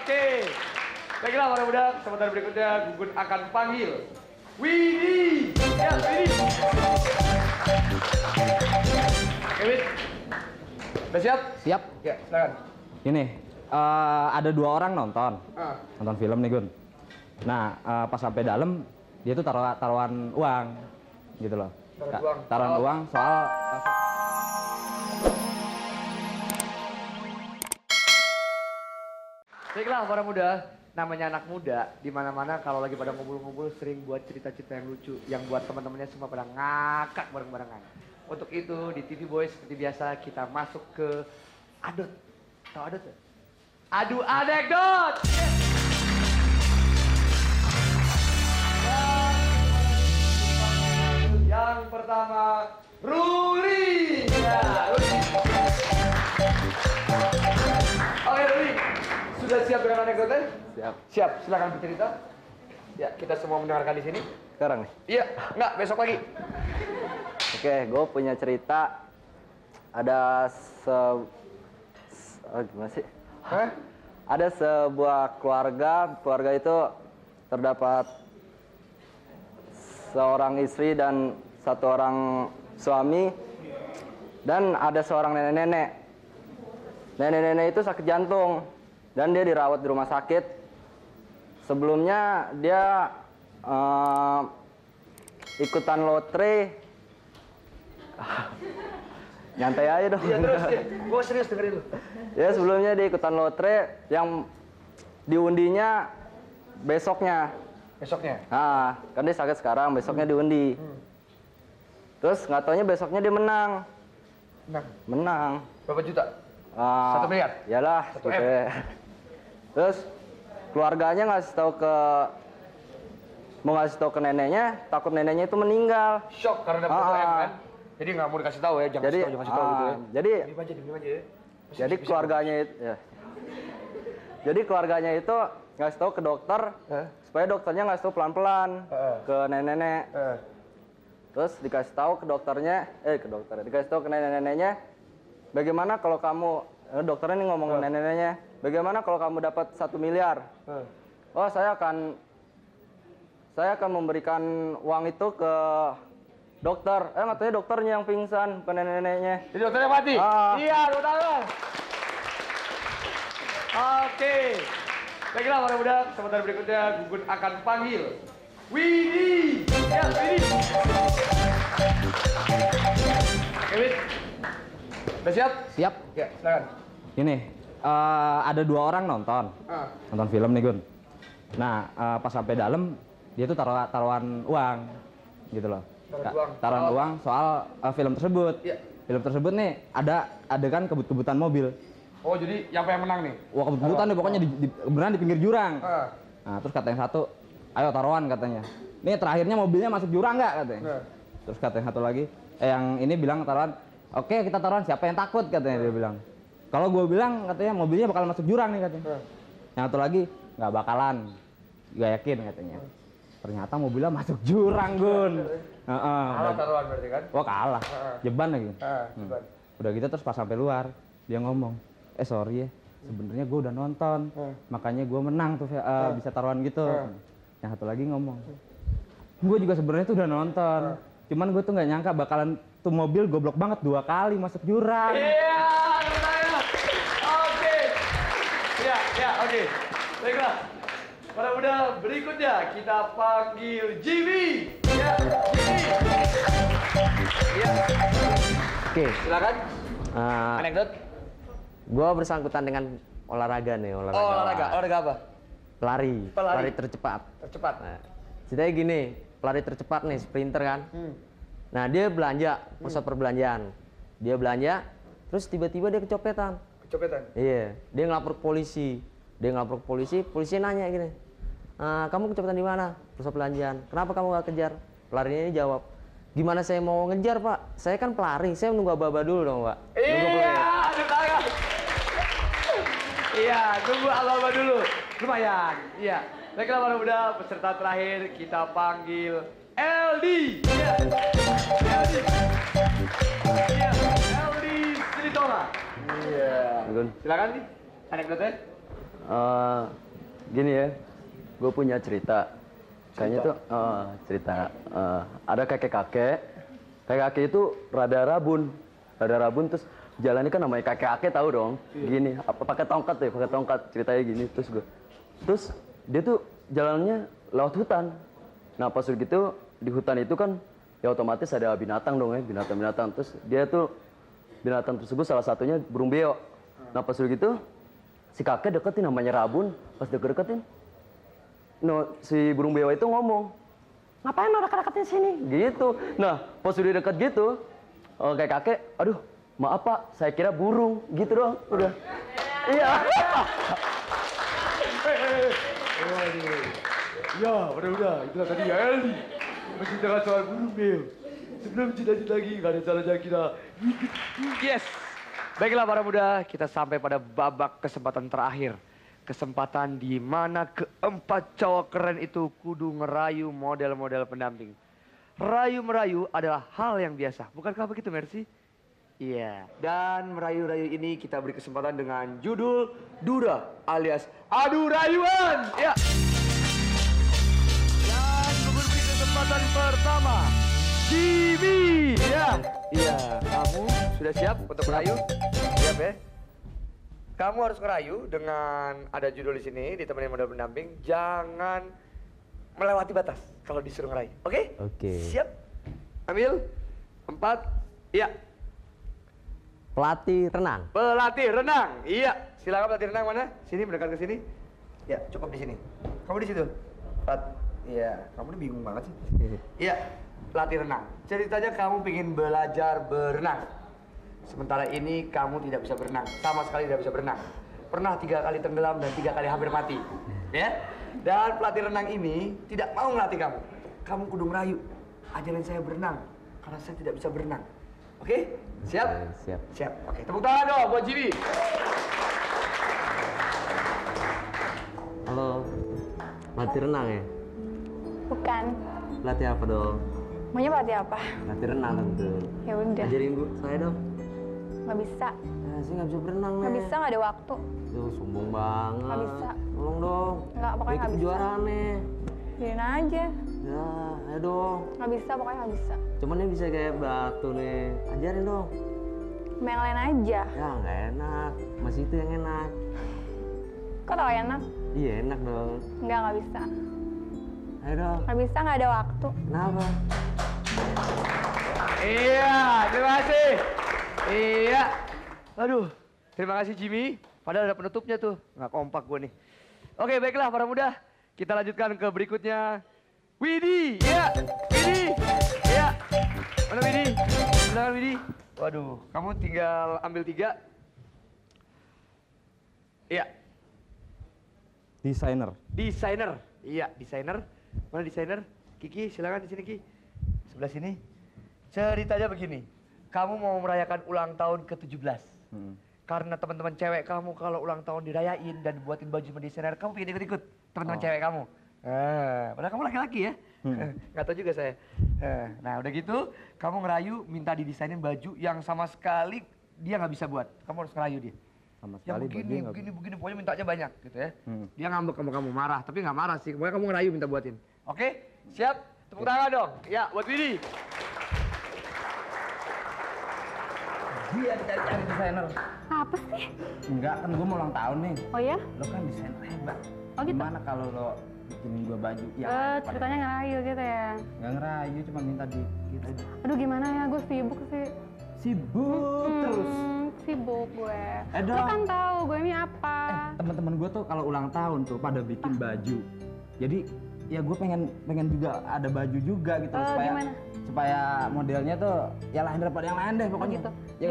Oke. Baiklah para muda, kesempatan berikutnya Gugun akan panggil Widi. Ya, Widi. Oke, Wid. Udah siap? Siap. Ya, silakan. Ini ada dua orang nonton film nih Gun. Nah pas sampai dalam dia tuh taruhan uang gitu loh. Taruhan uang soal Baiklah para muda, namanya anak muda, di mana-mana kalau lagi pada ngumpul-ngumpul sering buat cerita-cerita yang lucu, yang buat teman-temannya semua pada ngakak bareng-barengan. Untuk itu di TV Boys seperti biasa kita masuk ke Adot. Tahu Adot ya? Adu anekdot. Yang pertama, Ruli. Ya, Ruli. Oke, Ruli. Sudah siap dengan anekdotnya? siap. Siap, silakan bercerita. Ya, kita semua mendengarkan di sini. Sekarang nih. Iya, enggak, besok lagi. Oke, gue punya cerita. Ada gimana sih? Hah? Ada sebuah keluarga itu terdapat seorang istri dan satu orang suami, dan ada seorang nenek-nenek. Nenek-nenek itu sakit jantung dan dia dirawat di rumah sakit. Sebelumnya dia ikutan lotre. Nyantai aja dong. Iya terus ya, gue serius dengerin lu. Ya sebelumnya dia ikutan lotre yang diundinya besoknya. Besoknya? Nah, kan dia sakit sekarang, besoknya diundi. Terus nggak taunya besoknya dia menang. Menang. Berapa juta? 1 miliar? Iyalah, 1 gitu M. ya. Terus keluarganya ngasih tahu ke neneknya, takut neneknya itu meninggal. Shock karena dapat 1 M kan? Jadi nggak mau dikasih tahu ya, jangan kasih tahu gitu ya. Jadi Diam aja ya. Jadi keluarganya itu, ya. Jadi keluarganya itu ngasih tahu ke dokter, supaya dokternya ngasih tahu pelan-pelan ke nenek-nenek. Terus dikasih tahu ke dokternya, dikasih tahu ke nenek-neneknya, bagaimana kalau kamu, dokternya ini ngomong ke nenek-neneknya, bagaimana kalau kamu dapat 1 miliar? Oh, saya akan memberikan uang itu ke dokter. Katanya dokternya yang pingsan, bukan nenek-neneknya. Jadi dokternya mati? Iya, tepuk tangan. Oke. Baiklah para muda, kesempatan berikutnya Gugun akan panggil Widi. Ya, Widi. Oke, Wid. Udah siap? Siap. Ya, silakan. Ini ada dua orang nonton film nih Gun. Nah pas sampai dalam dia tuh taruhan uang gitu loh. Taruhan uang soal film tersebut. Iya. Film tersebut nih ada adegan kebut-kebutan mobil. Oh, jadi siapa yang menang nih? Wah, kebut-kebutan nih pokoknya beneran di pinggir jurang. Nah terus kata yang satu, ayo taruhan katanya. Nih terakhirnya mobilnya masuk jurang nggak katanya. Terus kata yang satu lagi, yang ini bilang taruhan, oke kita taruhan, siapa yang takut katanya dia bilang. Kalau gue bilang katanya mobilnya bakal masuk jurang nih katanya. Yang satu lagi nggak bakalan, gak yakin katanya. Ternyata mobilnya masuk jurang Gun. Kalah taruhan berarti kan? Wah kalah, jeban lagi. Jeban. Udah gitu terus pas sampai luar dia ngomong, sorry ya, sebenarnya gue udah nonton, makanya gue menang tuh bisa taruhan gitu. Yang satu lagi ngomong, gue juga sebenarnya tuh udah nonton, cuman gue tuh nggak nyangka bakalan tuh mobil goblok banget 2 kali masuk jurang. Iya, oke. Iya, oke. Baiklah. Para muda, berikutnya kita panggil Jimmy. Ya, Jimmy. Iya. Oke. Silakan. Anekdot. Gue bersangkutan dengan olahraga nih, Olahraga apa? Pelari tercepat. Nah, ceritanya gini, pelari tercepat nih, sprinter kan. Nah, dia belanja, pusat perbelanjaan. Dia belanja, terus tiba-tiba dia kecopetan. Iya, dia ngelapor ke polisi. Polisi nanya gini, kamu kecopetan di mana? Pusat perbelanjaan. Kenapa kamu nggak kejar? Pelarinya ini jawab, gimana saya mau ngejar Pak? Saya kan pelari, saya nunggu aba-aba dulu dong Pak. Iya, aduh tangan. Iya, tunggu aba-aba dulu. Lumayan, iya. Baiklah para muda, peserta terakhir kita panggil LD. Iya, LD. Iya, LD Silitonga. Iya. Silakan nih, anekdotnya. Gini ya, gue punya cerita. Kayaknya tuh cerita ada kakek-kakek itu rada rabun terus jalannya kan namanya kakek-kakek tahu dong. Gini, apa pakai tongkat ceritanya gini terus dia tuh jalannya lewat hutan. Nah pas udah gitu di hutan itu kan ya otomatis ada binatang dong ya, binatang. Terus dia tuh binatang tersebut salah satunya burung beo. Nah pas udah gitu si kakek deketin namanya rabun, pas deketin si burung beo itu ngomong, ngapain lo deket-deketin sini? Gitu. Nah pas udah deket gitu kayak kakek, aduh maaf pak, saya kira burung gitu dong. Udah. Iya. Ya, udah. Itulah tadi ya Eldi. Menceritakan soal burung beo. Sebelum cerita lagi, nggak ada salahnya kita. Yes. Baiklah para muda, kita sampai pada babak kesempatan terakhir. Kesempatan di mana keempat cowok keren itu kudu ngerayu model-model pendamping. Rayu-merayu adalah hal yang biasa. Bukankah begitu, Mercy? Iya. Dan merayu-rayu ini kita beri kesempatan dengan judul Dura alias Adu Rayuan. Ya. Dan memberi kesempatan pertama, Jimmy. Ya. Iya. Kamu sudah siap untuk merayu? Siap ya? Kamu harus ngerayu dengan ada judul di sini, ditemani model pendamping. Jangan melewati batas kalau disuruh ngerayu. Oke? Oke. Siap? Ambil. 4. Iya. Pelatih renang. Pelatih renang. Iya. Silakan pelatih renang mana? Sini, mendekat ke sini. Ya, cukup di sini. Kamu di situ. 4. Iya. Kamu ini bingung banget sih. Iya. Pelatih renang. Ceritanya kamu ingin belajar berenang. Sementara ini kamu tidak bisa berenang. Sama sekali tidak bisa berenang. Pernah 3 kali tenggelam dan 3 kali hampir mati. Ya. Dan pelatih renang ini tidak mau ngelatih kamu. Kamu kudu ngerayu. Ajarin saya berenang. Karena saya tidak bisa berenang. Oke? Siap? Siap. Siap. Oke, tepuk tangan dong buat Jimmy. Halo. Pelatih renang ya? Bukan. Pelatih apa dong? Maunya pelatih apa? Pelatih renang tentu. Ya udah. Ajarin saya dong. Nggak bisa. Nah, saya nggak bisa berenang nih. Nggak bisa, nggak ada waktu. Duh, sombong banget. Nggak bisa. Tolong dong. Nggak, pokoknya nggak bisa. Kejuaraan nih. Biarin aja. Ya, ayo dong. Nggak bisa, pokoknya nggak bisa. Cuman ini bisa kayak batu nih. Ajarin dong. Sama yang lain aja. Ya, nggak enak. Masih itu yang enak. Kok tau enak? Iya, enak dong. Nggak bisa. Ayo dong. Nggak bisa, nggak ada waktu. Kenapa? Iya, terima kasih. Iya. Aduh, terima kasih Jimmy. Padahal ada penutupnya tuh. Nggak kompak gue nih. Oke, baiklah para muda. Kita lanjutkan ke berikutnya. Widi, ya. Widi, ya. Mana Widi? Silakan Widi. Waduh, kamu tinggal ambil 3. Iya. Desainer. Desainer. Iya, desainer. Mana desainer? Kiki, silakan di sini Ki. Sebelah sini. Ceritanya begini. Kamu mau merayakan ulang tahun ke-17. Karena teman-teman cewek kamu kalau ulang tahun dirayain dan buatin baju sama desainer, kamu pengen ikut-ikut teman-teman cewek kamu. Padahal kamu laki-laki ya. Nggak tahu juga saya. Nah, udah gitu, kamu ngerayu minta didesainin baju yang sama sekali dia nggak bisa buat. Kamu harus ngerayu dia. Sama Yang sekali begini, pokoknya mintanya banyak gitu ya. Dia ngambek sama kamu, marah, tapi nggak marah sih. Pokoknya kamu ngerayu minta buatin. Oke? Siap? Tepuk tangan dong. Ya, buat Widi. Dia dicari-cari desainer. Apa sih? Enggak, kan gue mau ulang tahun nih. Oh ya? Lo kan desainer hebat. Oh gitu? Gimana kalau lo bikinin gue baju? Ceritanya ngerayu gitu ya? Nggak ngerayu, cuma minta dikit aja. Aduh gimana ya, gue sibuk sih. Sibuk terus. Sibuk gue. Dong. Lo kan tahu gue ini apa. Teman-teman gue tuh kalau ulang tahun tuh pada bikin baju. Jadi ya gue pengen juga ada baju juga gitu supaya modelnya tuh ya lain daripada yang lain deh pokoknya. Gitu. Ya,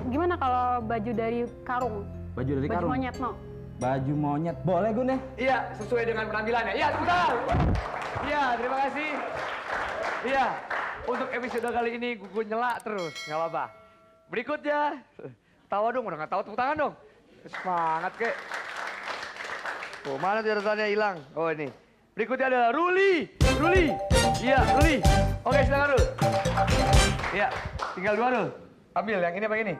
Gimana kalau baju dari karung? Baju dari Baju karung. monyet no? Baju monyet boleh gue nih. Iya, sesuai dengan penampilannya. Iya, tepuk tangan. Iya, terima kasih. Iya, untuk episode kali ini gue nyela terus, nggak apa-apa. Berikutnya, tawa dong, udah nggak tahu tepuk tangan dong. Semangat kek. Oh, mana catatannya hilang? Oh ini. Berikutnya adalah Ruli. Ruli. Iya, Ruli. Oke, silakan Rul. Iya, tinggal 2 Rul. Ambil yang ini apa yang ini?